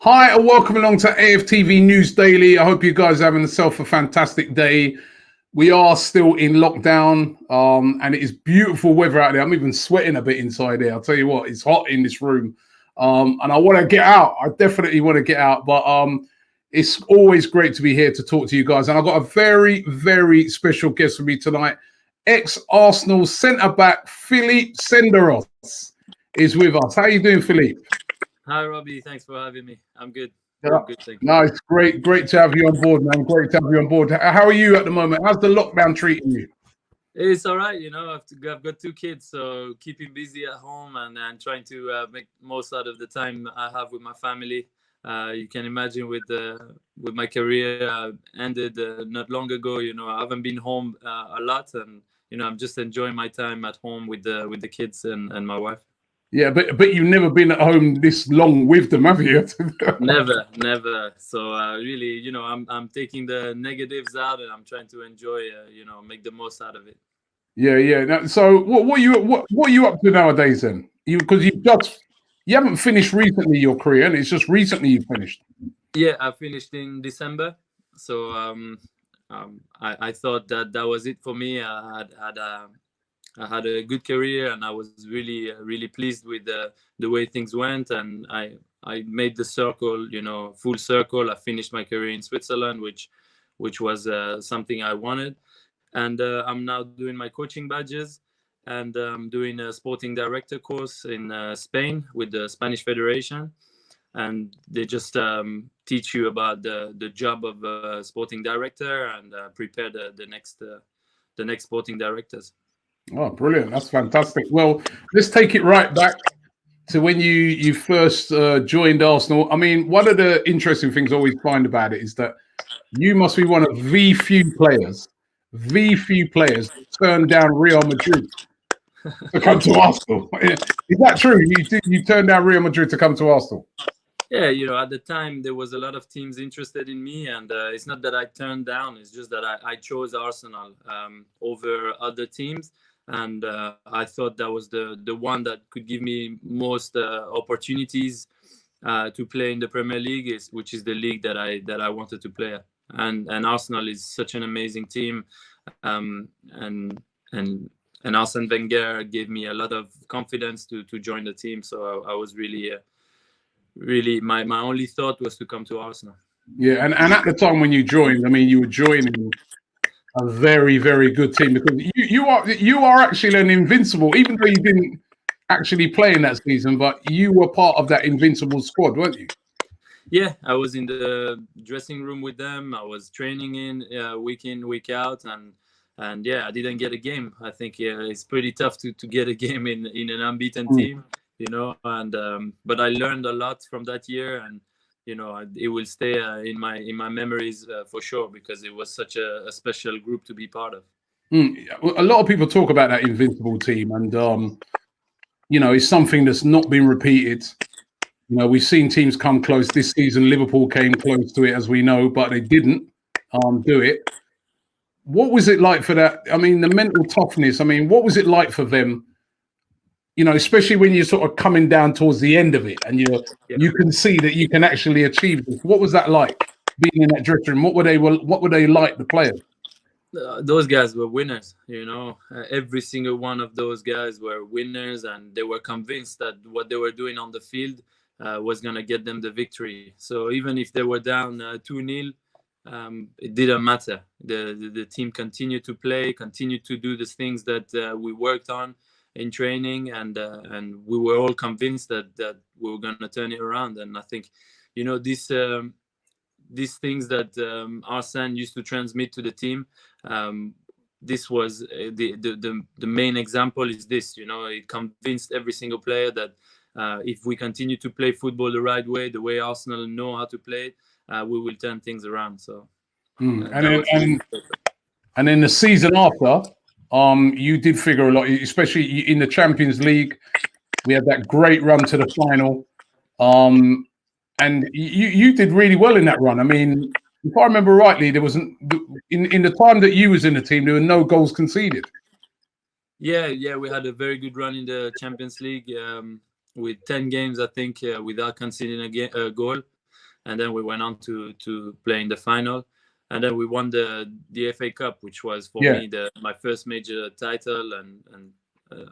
Hi and welcome along to AFTV News Daily. I hope you guys are having yourself a fantastic day. We are still in lockdown and it is beautiful weather out there. I'm even sweating a bit inside here. I'll tell you what, it's hot in this room and I want to get out. I definitely want to get out, but it's always great to be here to talk to you guys. And I've got a very, very special guest with me tonight. Ex-Arsenal centre-back Philippe Senderos is with us. How are you doing, Philippe? Hi, Robbie. Thanks for having me. I'm good. Yeah. Good, thank you. Nice, great to have you on board, man. Great to have you on board. How are you at the moment? How's the lockdown treating you? It's all right. I've got 2 kids, so keeping busy at home and trying to make most out of the time I have with my family. You can imagine with my career ended not long ago. I haven't been home a lot, and I'm just enjoying my time at home with the kids and my wife. Yeah, but you've never been at home this long with them, have you? Never. So really, I'm taking the negatives out and I'm trying to enjoy, make the most out of it. Yeah. Now, so what are you up to nowadays then? Because you haven't finished recently your career, and it's just recently you finished. Yeah, I finished in December. So I thought that was it for me. I had a good career, and I was really pleased with the way things went. And I made the circle, full circle. I finished my career in Switzerland, which was something I wanted. And I'm now doing my coaching badges, and doing a sporting director course in Spain with the Spanish Federation. And they just teach you about the job of a sporting director and prepare the next sporting directors. Oh, brilliant. That's fantastic. Well, let's take it right back to when you first joined Arsenal. I mean, one of the interesting things I always find about it is that you must be one of the few players that turned down Real Madrid to come to Arsenal. Is that true? You turned down Real Madrid to come to Arsenal? Yeah, at the time there was a lot of teams interested in me, and it's not that I turned down. It's just that I chose Arsenal over other teams. And I thought that was the one that could give me most opportunities to play in the Premier League, which is the league that I wanted to play at. And Arsenal is such an amazing team, and Arsene Wenger gave me a lot of confidence to join the team. So I was really my only thought was to come to Arsenal. Yeah, and at the time when you joined, I mean, you were joining a very, very good team, because you are actually an invincible, even though you didn't actually play in that season, but you were part of that invincible squad, weren't you? Yeah, I was in the dressing room with them. I was training in, week out, and yeah, I didn't get a game. I think it's pretty tough to get a game in an unbeaten team, and but I learned a lot from that year, and it will stay in my memories for sure, because it was such a special group to be part of. A lot of people talk about that invincible team, and it's something that's not been repeated. We've seen teams come close this season. Liverpool came close to it, as we know, but they didn't do it. What was it like for that? I mean, the mental toughness. I mean, what was it like for them? Especially when you're sort of coming down towards the end of it, and you can see that you can actually achieve this. What was that like, being in that dressing room? What were they like, the players? Those guys were winners. Every single one of those guys were winners, and they were convinced that what they were doing on the field was going to get them the victory. So even if they were down 2-0, it didn't matter. The team continued to play, continued to do the things that we worked on in training, and we were all convinced that we were going to turn it around. And I think these things that Arsene used to transmit to the team, this was the main example is this. It convinced every single player that if we continue to play football the right way, the way Arsenal know how to play, we will turn things around. So and then the season after, you did figure a lot, especially in the Champions League. We had that great run to the final, and you did really well in that run. I mean, if I remember rightly, there wasn't in the time that you was in the team, there were no goals conceded. Yeah, we had a very good run in the Champions League with 10 games, I think, without conceding a goal. and then we went on to play in the final, and then we won the FA Cup, which was for me my first major title and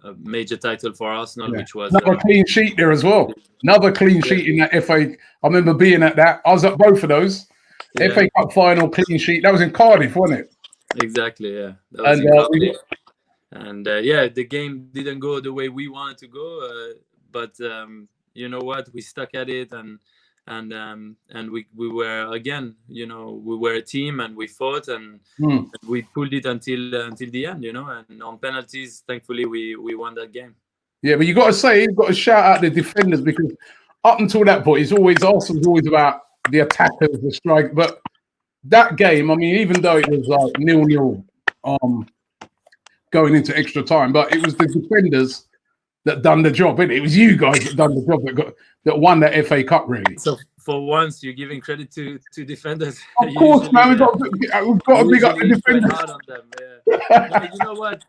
a major title for Arsenal, which was another clean sheet there as well. Another clean sheet in that FA. I remember being at that. I was at both of those. FA Cup final, clean sheet. That was in Cardiff, wasn't it? Exactly, yeah. That was in Cardiff. And the game didn't go the way we wanted to go, but you know what? We stuck at it, and we were again, we were a team, and we fought, and we pulled it until the end, and on penalties, thankfully, we won that game. Yeah, but you got to shout out the defenders, because up until that point, Arsenal's always about the attackers, the strike. But that game, I mean, even though it was like 0-0 going into extra time, but it was the defenders that done the job, innit? It was you guys that done the job that won that FA Cup, really. So for once, you're giving credit to defenders. Of course, man. We've got to big up the defenders. Hard on them, yeah. No, you know what?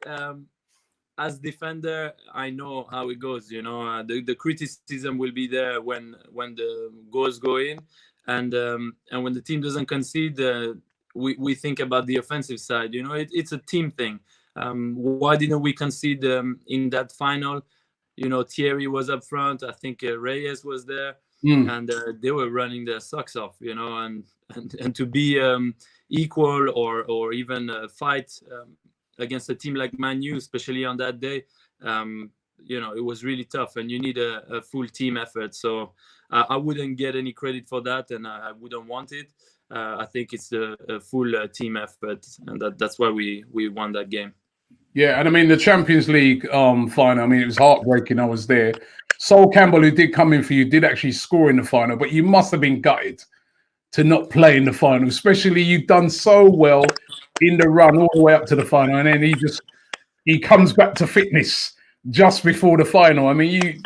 As defender, I know how it goes. The criticism will be there when the goals go in, and when the team doesn't concede, we think about the offensive side. It's a team thing. Why didn't we concede in that final? Thierry was up front. I think Reyes was there, and they were running their socks off. And to be equal or even fight against a team like Man U, especially on that day, it was really tough, and you need a full team effort. So I wouldn't get any credit for that, and I wouldn't want it. I think it's a full team effort, and that's why we won that game. Yeah, and I mean, the Champions League final, I mean, it was heartbreaking. I was there. Sol Campbell, who did come in for you, did actually score in the final, but you must have been gutted to not play in the final, especially you've done so well in the run all the way up to the final, and then he comes back to fitness just before the final. I mean,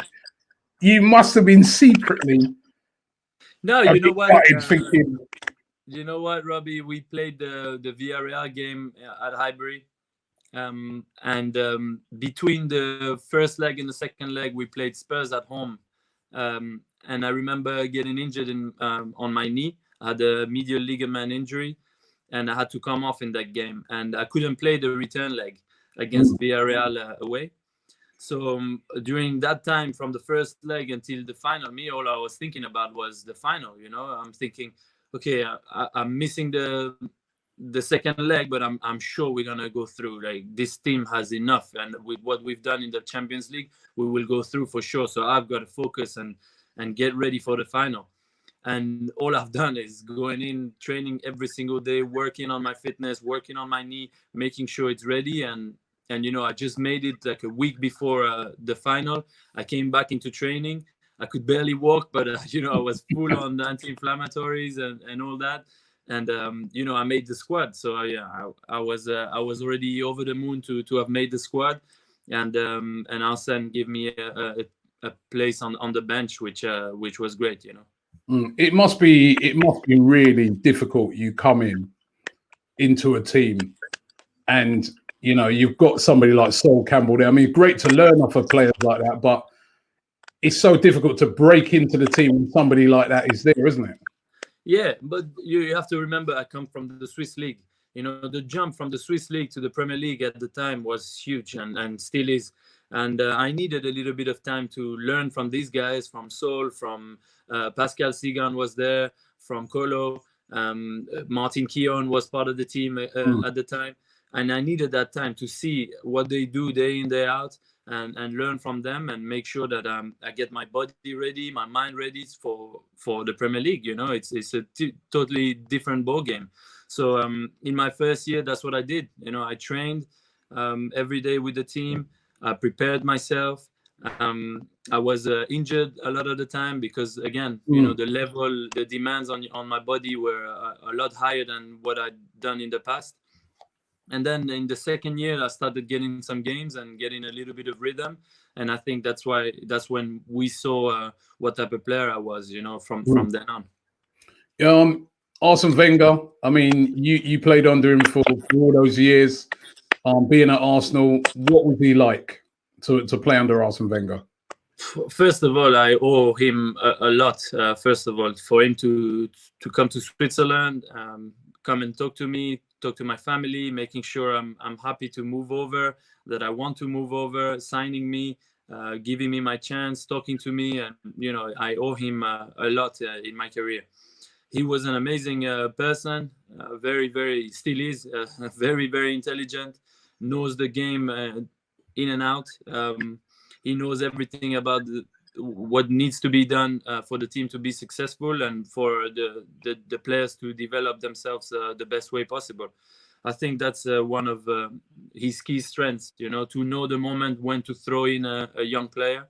you must have been secretly you know what? Thinking, you know what, Robbie? We played the Villarreal game at Highbury. And between the first leg and the second leg, we played Spurs at home. And I remember getting injured on my knee. I had a medial ligament injury, and I had to come off in that game. And I couldn't play the return leg against Villarreal away. So during that time, from the first leg until the final, all I was thinking about was the final. I'm thinking, okay, I'm missing the second leg, but I'm sure we're gonna go through. Like, this team has enough, and with what we've done in the Champions League, we will go through for sure. So I've got to focus and get ready for the final. And all I've done is going in, training every single day, working on my fitness, working on my knee, making sure it's ready. And I just made it like a week before the final. I came back into training. I could barely walk, but I was full on anti-inflammatories and all that. And I made the squad. So I was already over the moon to have made the squad, and Arsene gave me a place on the bench, which was great. It must be really difficult. You come into a team, and you've got somebody like Sol Campbell there. I mean, great to learn off of players like that, but it's so difficult to break into the team when somebody like that is there, isn't it? Yeah, but you have to remember, I come from the Swiss League. The jump from the Swiss League to the Premier League at the time was huge, and still is. And I needed a little bit of time to learn from these guys, from Sol, from Pascal Sigan was there, from Colo, Martin Keown was part of the team at the time. And I needed that time to see what they do day in, day out, and learn from them, and make sure that I get my body ready, my mind ready for the Premier League. It's a totally different ball game. So in my first year, that's what I did. I trained every day with the team. I prepared myself. I was injured a lot of the time because, again, the demands on my body were a lot higher than what I'd done in the past. And then in the second year, I started getting some games and getting a little bit of rhythm. And I think that's when we saw what type of player I was, from then on. Arsene Wenger, I mean, you played under him for all those years. Being at Arsenal, what was he like to play under Arsene Wenger? First of all, I owe him a lot. First of all, for him to come to Switzerland, come and talk to me, talk to my family, making sure I'm happy to move over, that I want to move over, signing me, giving me my chance, talking to me, and I owe him a lot in my career. He was an amazing person, very, very, still is, very, very intelligent, knows the game in and out. He knows everything about what needs to be done for the team to be successful and for the players to develop themselves the best way possible. I think that's one of his key strengths, to know the moment when to throw in a young player.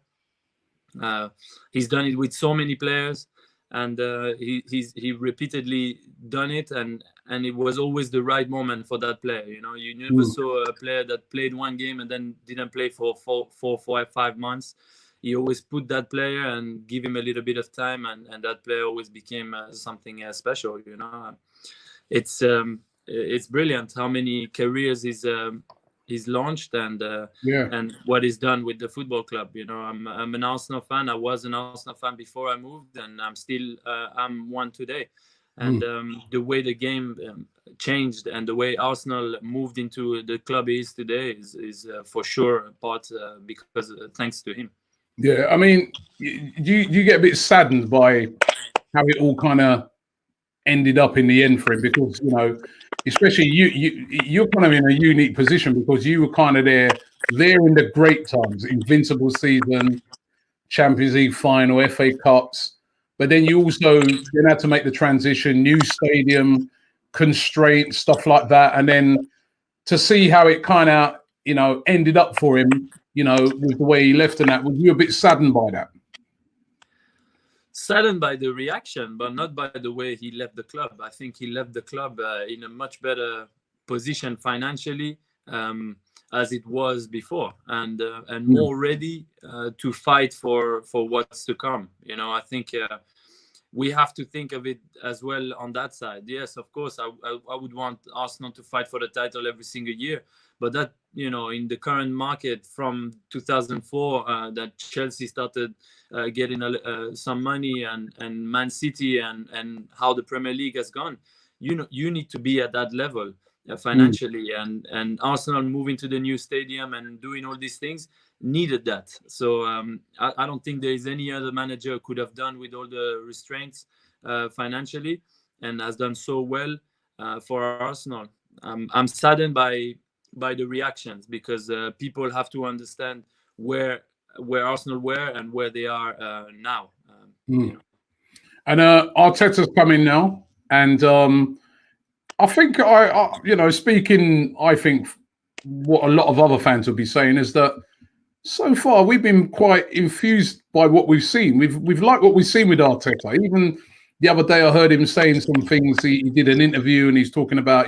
He's done it with so many players, and he repeatedly done it, and it was always the right moment for that player. You never saw a player that played one game and then didn't play for 5 months. He always put that player and give him a little bit of time, and that player always became something special. It's brilliant how many careers he's launched and what he's done with the football club. I'm an Arsenal fan. I was an Arsenal fan before I moved, and I'm still I'm one today. And the way the game changed and the way Arsenal moved into the club he is today is for sure part because thanks to him. Yeah, I mean, you get a bit saddened by how it all kind of ended up in the end for him, because especially you're kind of in a unique position because you were kind of there in the great times, invincible season, Champions League final, FA Cups, but then you also then had to make the transition, new stadium, constraints, stuff like that, and then to see how it kind of ended up for him, with the way he left and that, was you a bit saddened by that? Saddened by the reaction, but not by the way he left the club. I think he left the club in a much better position financially as it was before, and more ready to fight for what's to come. I think we have to think of it as well on that side. Yes, of course, I would want Arsenal to fight for the title every single year, but that in the current market from 2004 that Chelsea started getting some money, and Man City and how the Premier League has gone, you need to be at that level financially, and Arsenal moving to the new stadium and doing all these things needed that. So I don't think there is any other manager could have done with all the restraints financially and has done so well for Arsenal. I'm saddened by the reactions, because people have to understand where Arsenal were and where they are now. And Arteta's coming now, and I think speaking, I think what a lot of other fans will be saying is that so far we've been quite infused by what we've seen. We've liked what we've seen with Arteta. Even the other day, I heard him saying some things. He did an interview and he's talking about,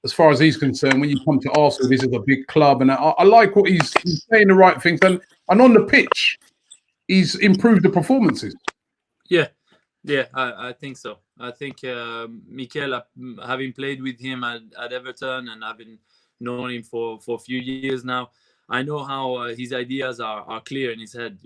as far as he's concerned, when you come to Arsenal, this is a big club, and I like what he's saying, the right things, and on the pitch, he's improved the performances. Yeah, I think so. I think Mikel, having played with him at Everton and having known him for a few years now, I know how his ideas are clear in his head,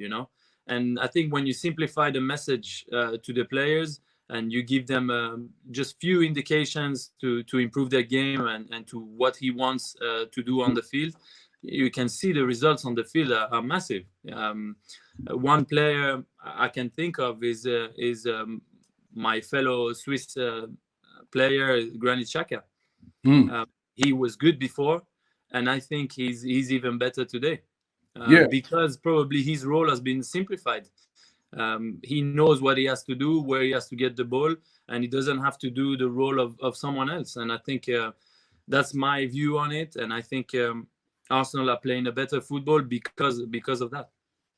and I think when you simplify the message to the players, and you give them just few indications to improve their game and to what he wants to do on the field, you can see the results on the field are massive. One player I can think of is my fellow Swiss player, Granit Xhaka. He was good before, and I think he's even better today because probably his role has been simplified. He knows what he has to do, where he has to get the ball, and he doesn't have to do the role of someone else. And I think that's my view on it. And I think Arsenal are playing a better football because of that.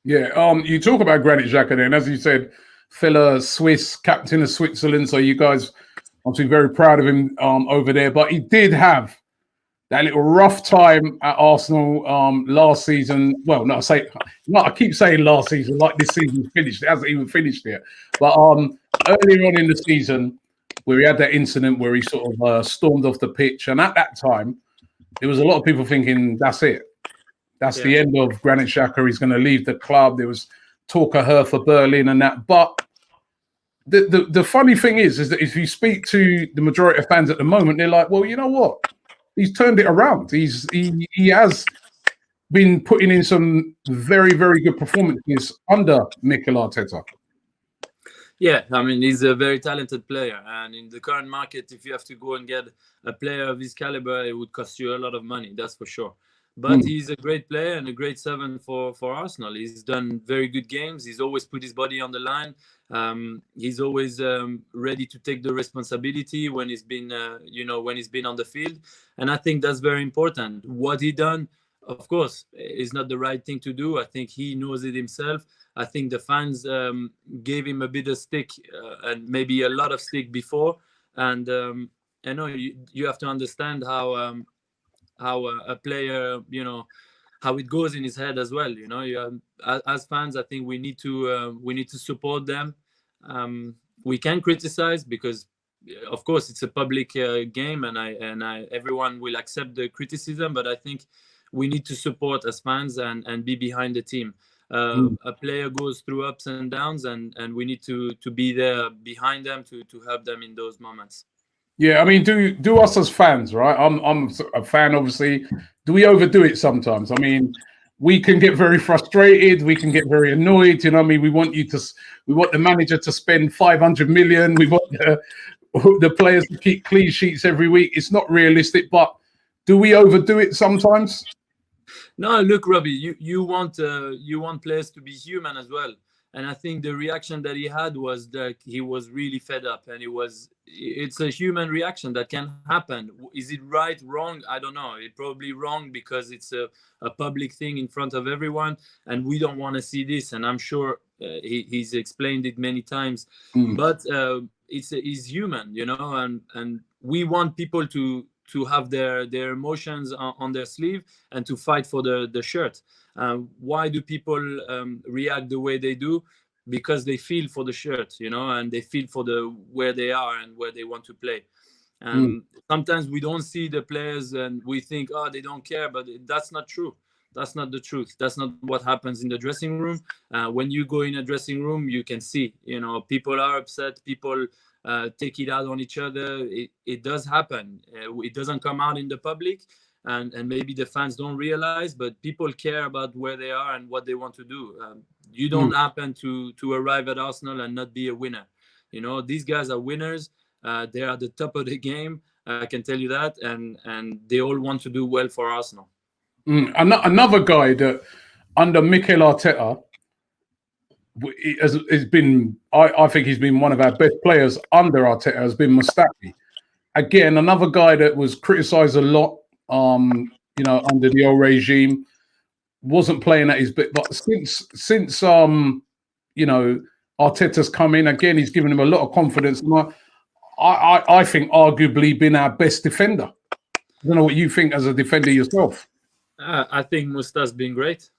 Yeah. You talk about Granit Xhaka then, as you said, fellow Swiss captain of Switzerland. So you guys obviously very proud of him over there. But he did have that little rough time at Arsenal last season. Well, no, I keep saying last season, like this season's finished. It hasn't even finished yet. But earlier on in the season, where he had that incident where he sort of stormed off the pitch, and at that time, there was a lot of people thinking that's it. That's the end of Granit Xhaka. He's going to leave the club. There was talk of her for Berlin and that. But the funny thing is that if you speak to the majority of fans at the moment, they're like, well, you know what? He's turned it around. He has been putting in some very, very good performances under Mikel Arteta. Yeah, I mean, he's a very talented player. And in the current market, if you have to go and get a player of his caliber, it would cost you a lot of money, that's for sure. But he's a great player and a great servant for Arsenal. He's done very good games. He's always put his body on the line. He's always ready to take the responsibility when he's been, when he's been on the field. And I think that's very important. What he done, of course, is not the right thing to do. I think he knows it himself. I think the fans gave him a bit of stick and maybe a lot of stick before. And I know you have to understand how a player, how it goes in his head as well. As fans, I think we need to support them. We can criticize because, of course, it's a public game, and everyone will accept the criticism. But I think we need to support as fans and be behind the team. A player goes through ups and downs, and we need to be there behind them to help them in those moments. Yeah, I mean, do us as fans, right? I'm a fan, obviously. Do we overdo it sometimes? I mean, we can get very frustrated. We can get very annoyed. You know what I mean? We want the manager to spend 500 million. We want the players to keep clean sheets every week. It's not realistic, but do we overdo it sometimes? No, look, Robbie, you want players to be human as well. And I think the reaction that he had was that he was really fed up, and it's a human reaction that can happen. Is it right, wrong? I don't know. It's probably wrong because it's a public thing in front of everyone, and we don't want to see this. And I'm sure he's explained it many times, but he's human, and we want people to have their emotions on their sleeve and to fight for the shirt. Why do people react the way they do? Because they feel for the shirt, and they feel for where they are and where they want to play. Sometimes we don't see the players and we think, oh, they don't care, but that's not true. That's not the truth. That's not what happens in the dressing room. When you go in a dressing room, you can see, people are upset. People take it out on each other. It does happen. It doesn't come out in the public. And maybe the fans don't realize, but people care about where they are and what they want to do. You don't happen to arrive at Arsenal and not be a winner. These guys are winners. They are the top of the game. I can tell you that. And they all want to do well for Arsenal. Another guy that under Mikel Arteta has been, I think he's been one of our best players under Arteta, has been Mustafi. Again, another guy that was criticised a lot. Under the old regime, wasn't playing at his bit, but since Arteta's come in again, he's given him a lot of confidence. And I think arguably been our best defender. I don't know what you think as a defender yourself. I think Musta's been great.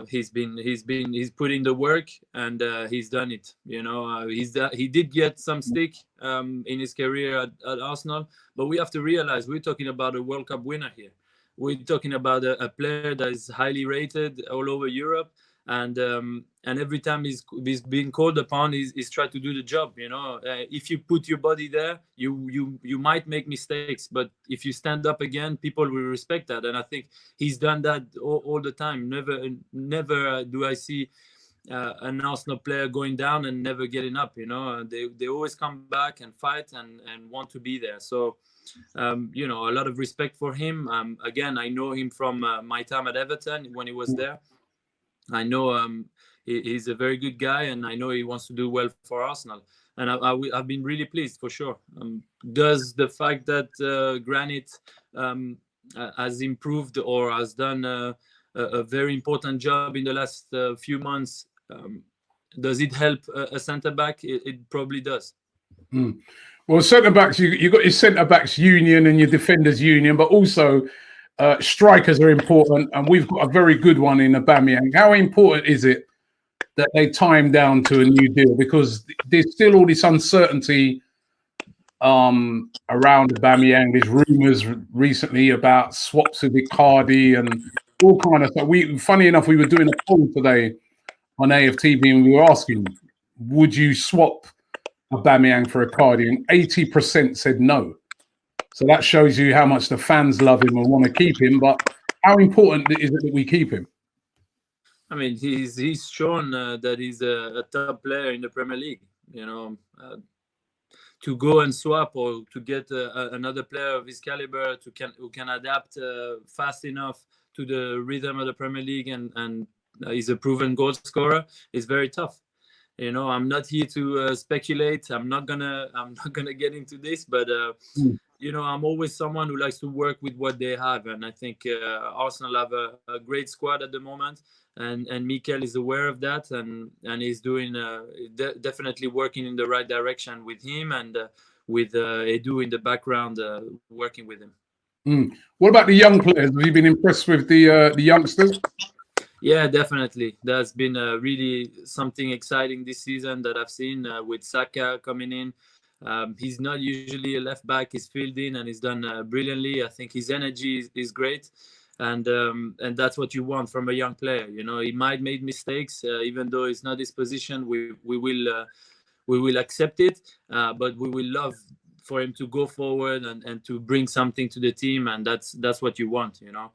He's put in the work and he's done it. He did get some stick in his career at Arsenal, but we have to realize we're talking about a World Cup winner here. We're talking about a player that is highly rated all over Europe, and every time he's being called upon, he's tried to do the job. If you put your body there, you might make mistakes, but if you stand up again, people will respect that. And I think he's done that all the time. Never do I see an Arsenal player going down and never getting up. They always come back and fight and want to be there. So a lot of respect for him. Again, I know him from my time at Everton when he was there. I know he's a very good guy, and I know he wants to do well for Arsenal. And I've been really pleased for sure. Does the fact that Granit has improved or has done a very important job in the last few months, does it help a centre back? It probably does. Well, centre backs, you got your centre backs union and your defenders union, but also strikers are important, and we've got a very good one in Aubameyang. How important is it that they tie him down to a new deal? Because there's still all this uncertainty around Aubameyang. There's rumours recently about swaps with Icardi, and all kind of stuff. Funny enough, we were doing a poll today on AFTV, and we were asking, would you swap Aubameyang for Icardi? And 80% said no. So that shows you how much the fans love him and want to keep him. But how important is it that we keep him? I mean, he's shown that he's a top player in the Premier League. You know, to go and swap or to get another player of his caliber who can adapt fast enough to the rhythm of the Premier League and he's a proven goal scorer is very tough. You know, I'm not here to speculate. I'm not gonna get into this, but you know, I'm always someone who likes to work with what they have, and I think Arsenal have a great squad at the moment, and Mikel is aware of that, and he's doing definitely working in the right direction with him and with Edu in the background working with him. What about the young players? Have you been impressed with the youngsters? Yeah, definitely. There's been really something exciting this season that I've seen with Xhaka coming in. He's not usually a left back. He's filled in and he's done brilliantly. I think his energy is great, and that's what you want from a young player. You know, he might make mistakes, even though it's not his position. We will accept it, but we will love for him to go forward and to bring something to the team, and that's what you want. You know,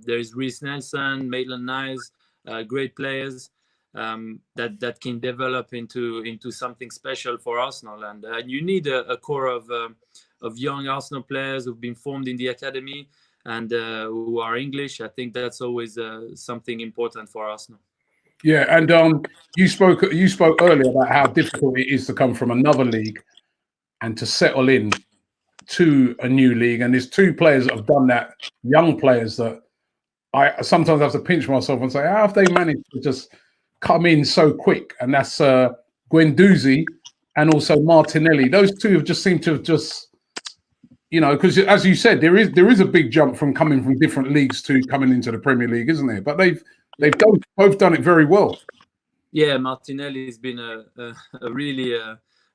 there's Reece Nelson, Maitland-Niles, great players. That can develop into something special for Arsenal, and you need a core of young Arsenal players who've been formed in the academy and who are English. I think that's always something important for Arsenal. Yeah, and you spoke earlier about how difficult it is to come from another league and to settle in to a new league, and there's two players that have done that, young players that I sometimes have to pinch myself and say, how have they managed to just come in so quick? And that's Guendouzi and also Martinelli. Those two have just seemed to have just, you know, because as you said, there is a big jump from coming from different leagues to coming into the Premier League, isn't there? But they've both done it very well. Yeah, Martinelli has been a really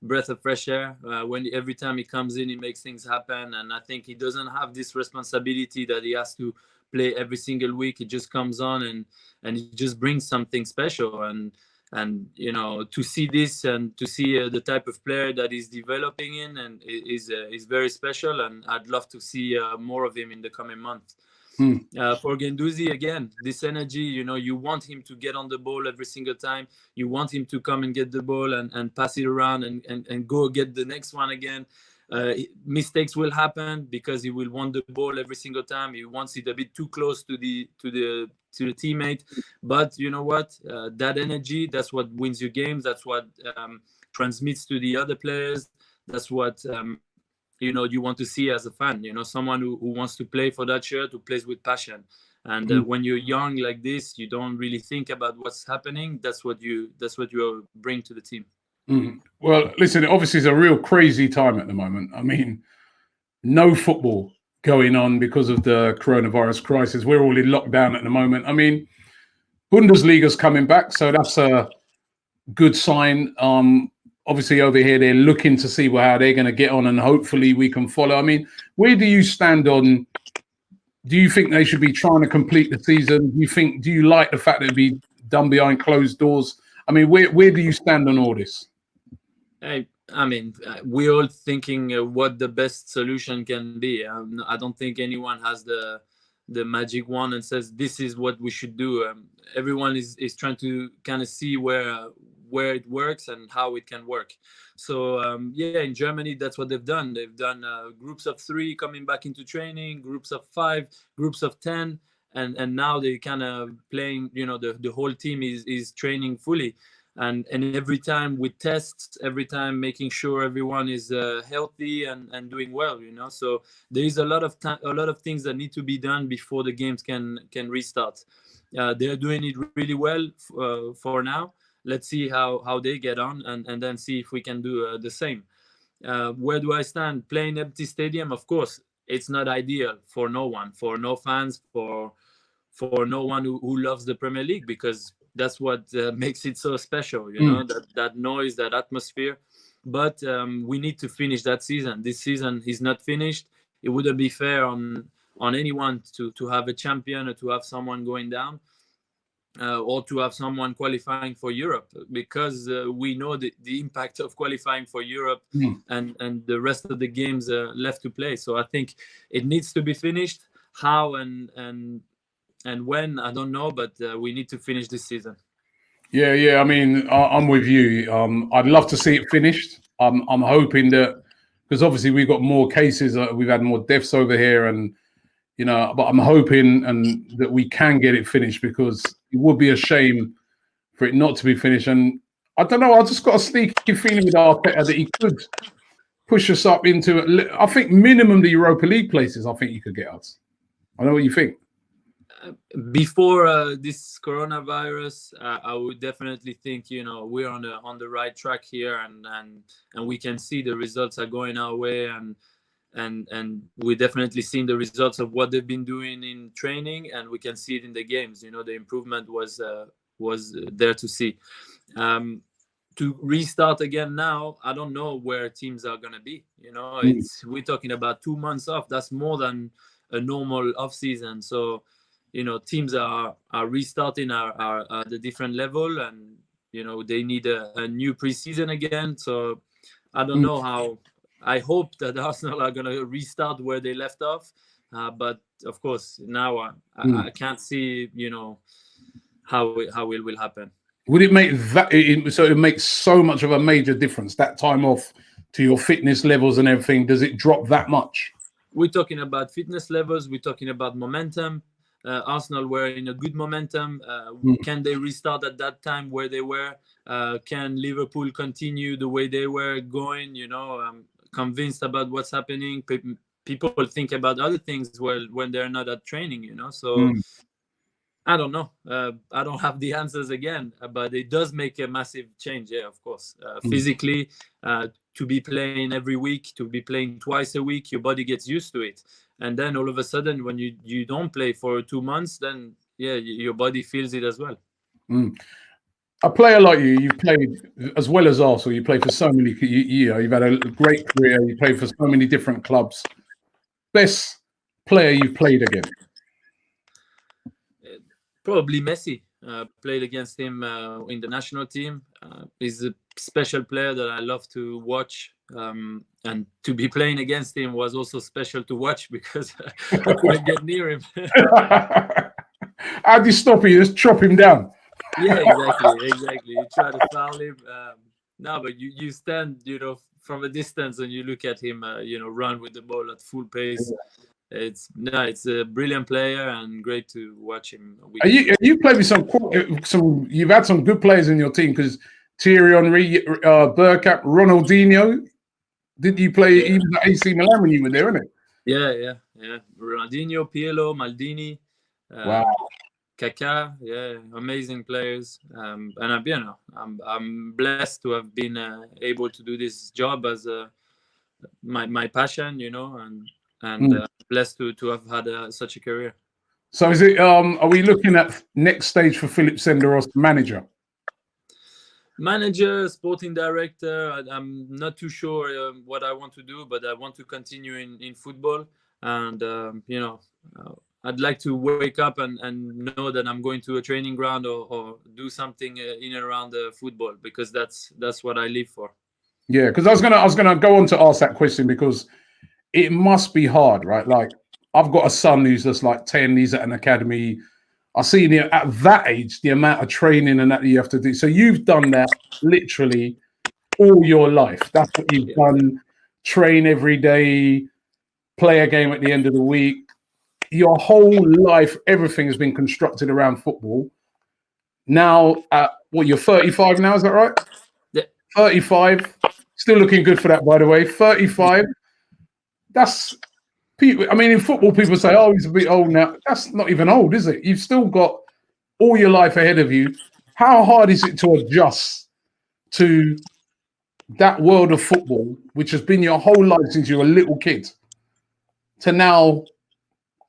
breath of fresh air. When every time he comes in, he makes things happen, and I think he doesn't have this responsibility that he has to play every single week. He just comes on and he just brings something special, and you know, to see this and to see the type of player that he's developing in and is very special, and I'd love to see more of him in the coming months. For Guendouzi, again, this energy, you know, you want him to get on the ball every single time. You want him to come and get the ball and pass it around and go get the next one again. Mistakes will happen because he will want the ball every single time. He wants it a bit too close to the teammate. But you know what? That energy, that's what wins you games. That's what transmits to the other players. That's what you know, you want to see as a fan. You know, someone who wants to play for that shirt, who plays with passion. And when you're young like this, you don't really think about what's happening. That's what you bring to the team. Well, listen, obviously it's a real crazy time at the moment. I mean, no football going on because of the coronavirus crisis. We're all in lockdown at the moment. I mean, Bundesliga's coming back, so that's a good sign. Obviously over here, they're looking to see how they're going to get on, and hopefully we can follow. I mean, where do you stand on, do you think they should be trying to complete the season? Do you like the fact that it'd be done behind closed doors? I mean, where do you stand on all this? I mean, we're all thinking what the best solution can be. I don't think anyone has the magic wand and says this is what we should do. Everyone is trying to kind of see where it works and how it can work. So yeah, in Germany, that's what they've done. They've done groups of 3 coming back into training, groups of 5, groups of 10, and now they're kind of playing. You know, the whole team is training fully. And every time with tests, every time making sure everyone is healthy and doing well, you know. So there is a lot of things that need to be done before the games can restart. They're doing it really well for now. Let's see how they get on, and then see if we can do the same. Where do I stand? Playing empty stadium, of course, it's not ideal for no one, for no fans, for no one who loves the Premier League, because that's what makes it so special, you know, that noise, that atmosphere. But we need to finish that season. This season is not finished. It wouldn't be fair on on anyone to have a champion or to have someone going down. Or to have someone qualifying for Europe, because we know the impact of qualifying for Europe and the rest of the games left to play. So I think it needs to be finished. How and when, I don't know, but we need to finish this season. Yeah. I mean, I'm with you. I'd love to see it finished. I'm hoping that, because obviously we've got more cases, we've had more deaths over here, and but I'm hoping that we can get it finished, because it would be a shame for it not to be finished. And I don't know, I just got a sneaky feeling with Arteta that he could push us up into, I think, minimum the Europa League places. I think he could get us. I know what you think. Before this coronavirus, I would definitely think we're on the right track here, and we can see the results are going our way, and we definitely seen the results of what they've been doing in training, and we can see it in the games. The improvement was there to see. To restart again now, I don't know where teams are gonna be. We're talking about 2 months off. That's more than a normal off season. So teams are restarting are at a different level, and they need a new preseason again. So I don't know how. I hope that Arsenal are going to restart where they left off, but of course now I can't see how it will happen. Would it make so it makes so much of a major difference, that time off, to your fitness levels and everything? Does it drop that much? We're talking about fitness levels. We're talking about momentum. Arsenal were in a good momentum. Can they restart at that time where they were? Can Liverpool continue the way they were going? I'm convinced about what's happening. People think about other things when they're not at training. So I don't know. I don't have the answers again, but it does make a massive change. Yeah, of course. Physically, to be playing every week, to be playing twice a week, your body gets used to it. And then all of a sudden, when you don't play for 2 months, then your body feels it as well. A player like you've played as well as Arsenal. You played for so many. You've had a great career. You played for so many different clubs. Best player you've played against? Probably Messi. Played against him in the national team. He's a special player that I love to watch. And to be playing against him was also special to watch, because I couldn't get near him. How do you stop him? You just chop him down. Yeah, exactly. You try to foul him. No, but you stand, from a distance, and you look at him, run with the ball at full pace. It's a brilliant player, and great to watch him. You played with some. You've had some good players in your team, because Thierry Henry, Bergkamp, Ronaldinho. Did you play even at AC Milan when you were there, isn't it? Yeah. Ronaldinho, Pirlo, Maldini. Wow. Xhaka, amazing players. And I'm blessed to have been able to do this job as my passion, and blessed to have had such a career. So is it? Are we looking at next stage for Philippe Senderos, manager? Manager, sporting director. I'm not too sure what I want to do, but I want to continue in football, and I'd like to wake up and know that I'm going to a training ground or do something in and around the football, because that's what I live for. Yeah, because I was gonna go on to ask that question, because it must be hard, right? Like, I've got a son who's just like 10. He's at an academy. I see at that age the amount of training and that you have to do. So you've done that literally all your life. That's what you've done. Train every day, play a game at the end of the week. Your whole life, everything has been constructed around football. Now, you're 35 now, is that right? Yeah. 35. Still looking good for that, by the way. 35. That's people. I mean, in football, people say, "Oh, he's a bit old now." That's not even old, is it? You've still got all your life ahead of you. How hard is it to adjust to that world of football, which has been your whole life since you were a little kid, to now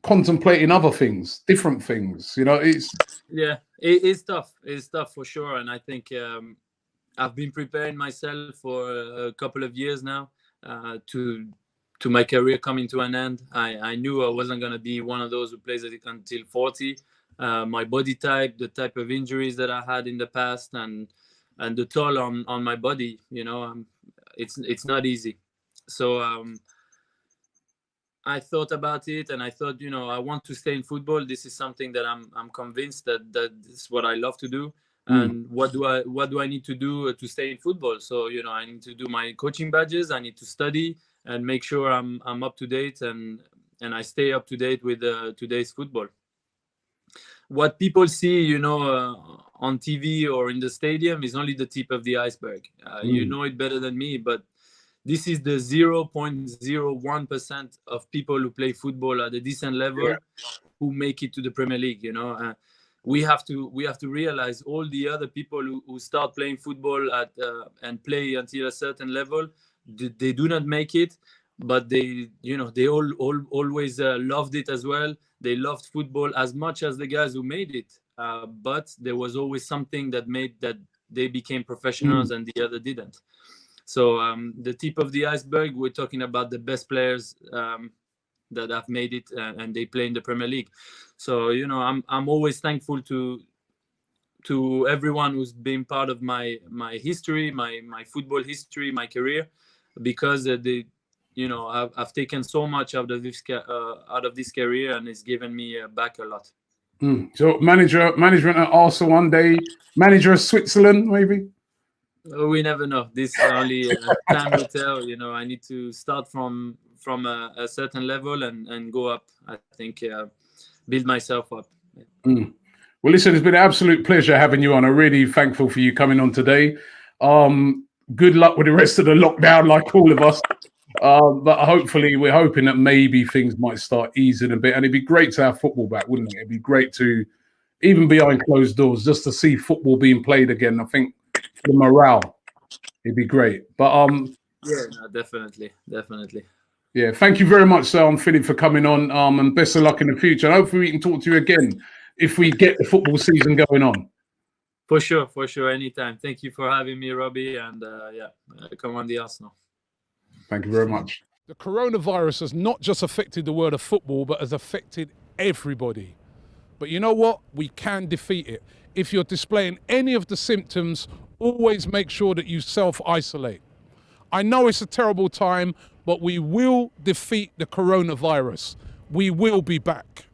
contemplating other things, different things? It's tough. It's tough for sure, and I think I've been preparing myself for a couple of years now to my career coming to an end. I knew I wasn't going to be one of those who plays it until 40. My body type, the type of injuries that I had in the past, and the toll on my body, it's not easy. So I thought about it, and I thought, I want to stay in football. This is something that I'm convinced that this is what I love to do. And what do I need to do to stay in football? So I need to do my coaching badges. I need to study and make sure I'm up to date, and I stay up to date with today's football. What people see, on TV or in the stadium is only the tip of the iceberg. You know it better than me, but this is the 0.01% of people who play football at a decent level who make it to the Premier League. We have to realize all the other people who start playing football and play until a certain level, they do not make it, but they always loved it as well. They loved football as much as the guys who made it, but there was always something that made that they became professionals and the other didn't. So the tip of the iceberg, we're talking about the best players that have made it, and they play in the Premier League. So I'm always thankful to everyone who's been part of my history, my football history, my career, because I've taken so much out of this career, and it's given me back a lot. So management at Arsenal one day, manager of Switzerland maybe. We never know. This only time will tell. I need to start from a certain level and go up. I think build myself up. Well, listen, it's been an absolute pleasure having you on. I'm really thankful for you coming on today. Good luck with the rest of the lockdown, like all of us. But hopefully, we're hoping that maybe things might start easing a bit. And it'd be great to have football back, wouldn't it? It'd be great to, even behind closed doors, just to see football being played again. I think for the morale, it'd be great. But yeah, no, definitely. Yeah, thank you very much, Philippe, for coming on. And best of luck in the future. And hopefully, we can talk to you again if we get the football season going on. For sure, anytime. Thank you for having me, Robbie, and come on the Arsenal. Thank you very much. The coronavirus has not just affected the world of football, but has affected everybody. But you know what? We can defeat it. If you're displaying any of the symptoms, always make sure that you self-isolate. I know it's a terrible time, but we will defeat the coronavirus. We will be back.